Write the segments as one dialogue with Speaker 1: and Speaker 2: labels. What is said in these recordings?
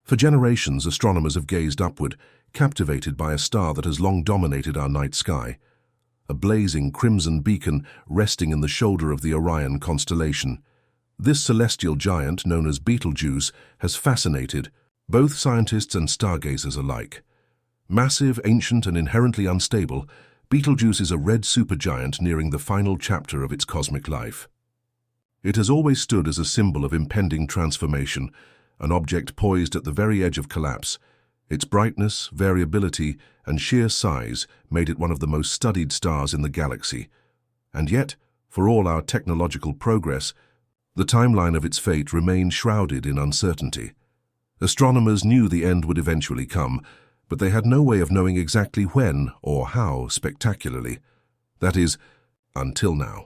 Speaker 1: For generations, astronomers have gazed upward, captivated by a star that has long dominated our night sky, a blazing crimson beacon resting in the shoulder of the Orion constellation. This celestial giant, known as Betelgeuse, has fascinated both scientists and stargazers alike. Massive, ancient, and inherently unstable, Betelgeuse is a red supergiant nearing the final chapter of its cosmic life. It has always stood as a symbol of impending transformation, an object poised at the very edge of collapse. Its brightness, variability, and sheer size made it one of the most studied stars in the galaxy. And yet, for all our technological progress, the timeline of its fate remained shrouded in uncertainty. Astronomers knew the end would eventually come, but they had no way of knowing exactly when or how spectacularly. That is, until now.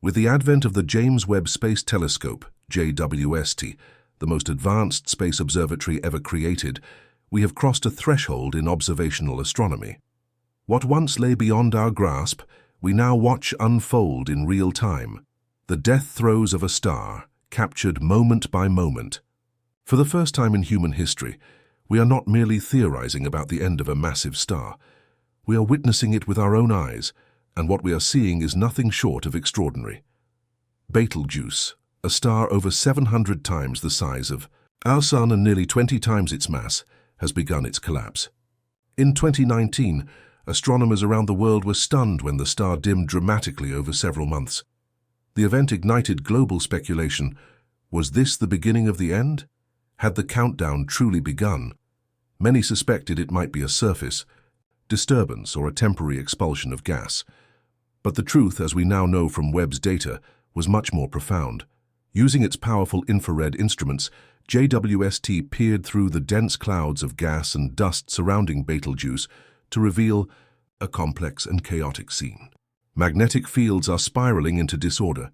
Speaker 1: With the advent of the James Webb Space Telescope, JWST, the most advanced space observatory ever created, we have crossed a threshold in observational astronomy. What once lay beyond our grasp, we now watch unfold in real time. The death throes of a star, captured moment by moment. For the first time in human history, we are not merely theorizing about the end of a massive star. We are witnessing it with our own eyes, and what we are seeing is nothing short of extraordinary. Betelgeuse, a star over 700 times the size of our Sun and nearly 20 times its mass, has begun its collapse. In 2019, astronomers around the world were stunned when the star dimmed dramatically over several months. The event ignited global speculation. Was this the beginning of the end? Had the countdown truly begun? Many suspected it might be a surface disturbance or a temporary expulsion of gas. But the truth, as we now know from Webb's data, was much more profound. Using its powerful infrared instruments, JWST peered through the dense clouds of gas and dust surrounding Betelgeuse to reveal a complex and chaotic scene. Magnetic fields are spiraling into disorder.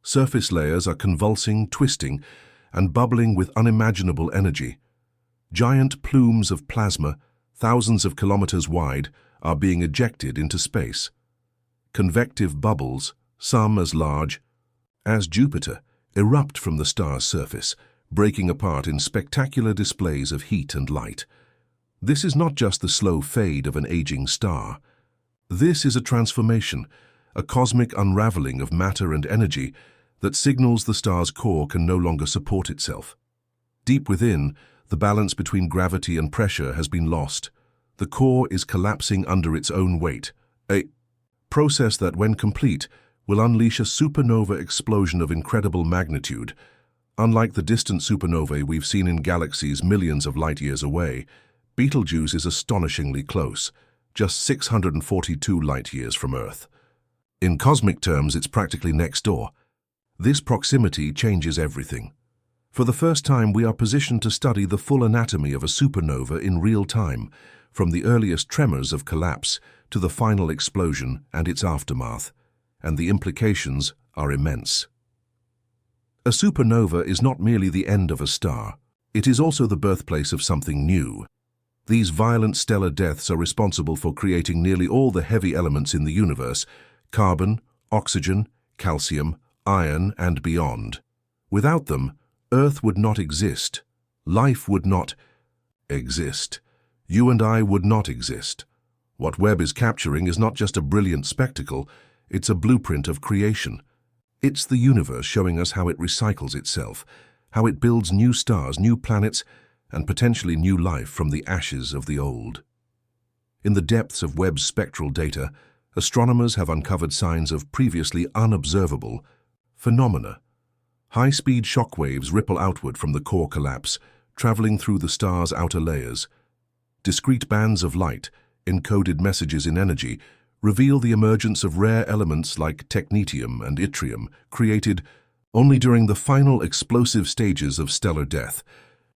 Speaker 1: Surface layers are convulsing, twisting, and bubbling with unimaginable energy. Giant plumes of plasma, thousands of kilometers wide, are being ejected into space. Convective bubbles, some as large as Jupiter, erupt from the star's surface, breaking apart in spectacular displays of heat and light. This is not just the slow fade of an aging star. This is a transformation, a cosmic unraveling of matter and energy that signals the star's core can no longer support itself. Deep within, the balance between gravity and pressure has been lost. The core is collapsing under its own weight, a process that, when complete, will unleash a supernova explosion of incredible magnitude. Unlike the distant supernovae we've seen in galaxies millions of light-years away, Betelgeuse is astonishingly close, just 642 light-years from Earth. In cosmic terms, it's practically next door. This proximity changes everything. For the first time, we are positioned to study the full anatomy of a supernova in real time, from the earliest tremors of collapse to the final explosion and its aftermath, and the implications are immense. A supernova is not merely the end of a star, it is also the birthplace of something new. These violent stellar deaths are responsible for creating nearly all the heavy elements in the universe: carbon, oxygen, calcium, iron, and beyond. Without them, Earth would not exist. Life would not exist. You and I would not exist. What Webb is capturing is not just a brilliant spectacle, it's a blueprint of creation. It's the universe showing us how it recycles itself, how it builds new stars, new planets, and potentially new life from the ashes of the old. In the depths of Webb's spectral data, astronomers have uncovered signs of previously unobservable phenomena. High-speed shock waves ripple outward from the core collapse, traveling through the star's outer layers. Discrete bands of light, encoded messages in energy, reveal the emergence of rare elements like technetium and yttrium, created only during the final explosive stages of stellar death.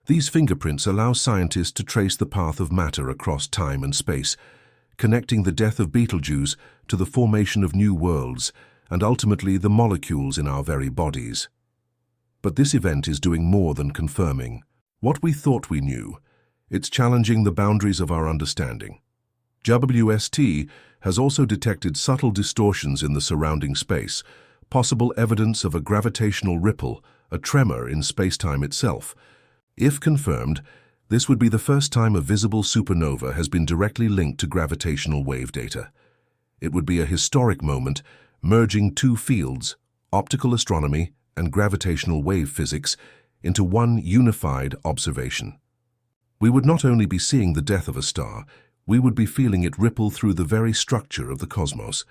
Speaker 1: These fingerprints allow scientists to trace the path of matter across time and space, connecting the death of Betelgeuse to the formation of new worlds and ultimately the molecules in our very bodies. But this event is doing more than confirming what we thought we knew. It's challenging the boundaries of our understanding. JWST has also detected subtle distortions in the surrounding space, possible evidence of a gravitational ripple, a tremor in space-time itself. If confirmed, This would be the first time a visible supernova has been directly linked to gravitational wave data. It would be a historic moment, merging two fields, optical astronomy and gravitational wave physics, into one unified observation. We would not only be seeing the death of a star, we would be feeling it ripple through the very structure of the cosmos.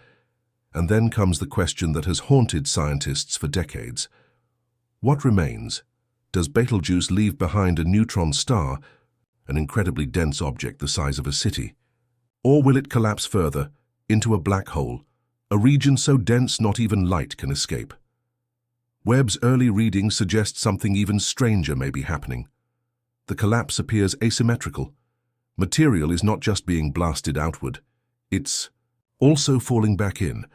Speaker 1: And then comes the question that has haunted scientists for decades. What remains? Does Betelgeuse leave behind a neutron star, an incredibly dense object the size of a city? Or will it collapse further, into a black hole, a region so dense not even light can escape? Webb's early readings suggest something even stranger may be happening. The collapse appears asymmetrical. Material is not just being blasted outward, it's also falling back in.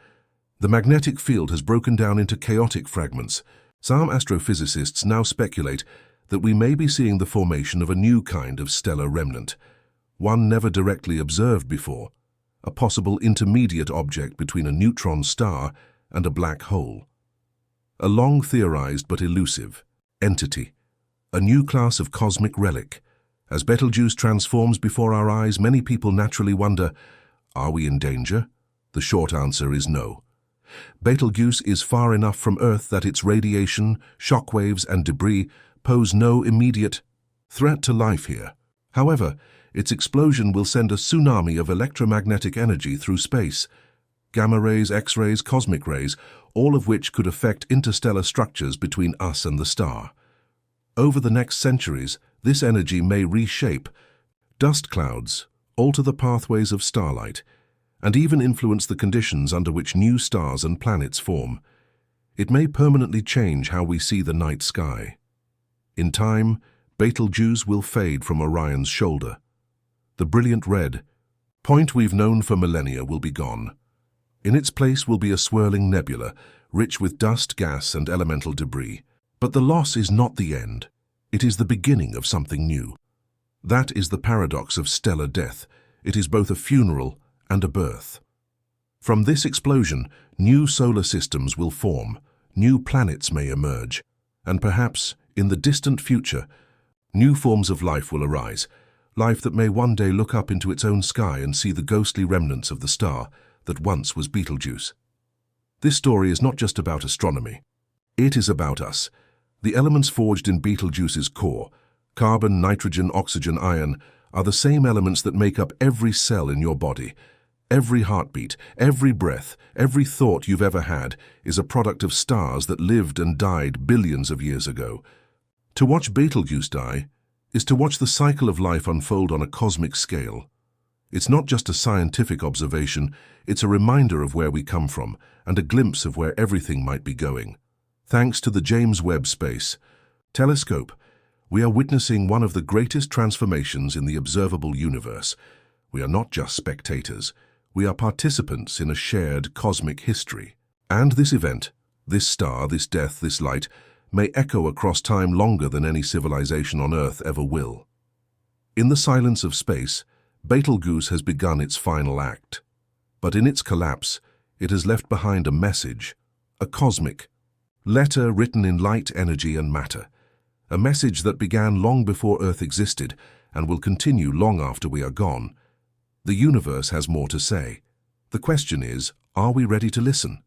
Speaker 1: The magnetic field has broken down into chaotic fragments. Some astrophysicists now speculate that we may be seeing the formation of a new kind of stellar remnant, one never directly observed before, a possible intermediate object between a neutron star and a black hole. A long theorized but elusive entity, a new class of cosmic relic. As Betelgeuse transforms before our eyes, many people naturally wonder, are we in danger? The short answer is no. Betelgeuse is far enough from Earth that its radiation, shockwaves, and debris pose no immediate threat to life here. However, its explosion will send a tsunami of electromagnetic energy through space. Gamma rays, X-rays, cosmic rays, all of which could affect interstellar structures between us and the star. Over the next centuries, this energy may reshape dust clouds, alter the pathways of starlight, and even influence the conditions under which new stars and planets form. It may permanently change how we see the night sky. In time, Betelgeuse will fade from Orion's shoulder. The brilliant red point we've known for millennia will be gone. In its place will be a swirling nebula, rich with dust, gas, and elemental debris. But the loss is not the end. It is the beginning of something new. That is the paradox of stellar death. It is both a funeral and a birth. From this explosion, new solar systems will form, new planets may emerge, and perhaps, in the distant future, new forms of life will arise, life that may one day look up into its own sky and see the ghostly remnants of the star that once was Betelgeuse. This story is not just about astronomy. It is about us. The elements forged in Betelgeuse's core, carbon, nitrogen, oxygen, iron, are the same elements that make up every cell in your body. Every heartbeat, every breath, every thought you've ever had is a product of stars that lived and died billions of years ago. To watch Betelgeuse die is to watch the cycle of life unfold on a cosmic scale. It's not just a scientific observation, it's a reminder of where we come from and a glimpse of where everything might be going. Thanks to the James Webb Space Telescope, we are witnessing one of the greatest transformations in the observable universe. We are not just spectators, we are participants in a shared cosmic history. And this event, this star, this death, this light, may echo across time longer than any civilization on Earth ever will. In the silence of space, Betelgeuse has begun its final act. But in its collapse, it has left behind a message, a cosmic letter written in light, energy, and matter. A message that began long before Earth existed and will continue long after we are gone. The universe has more to say. The question is, are we ready to listen?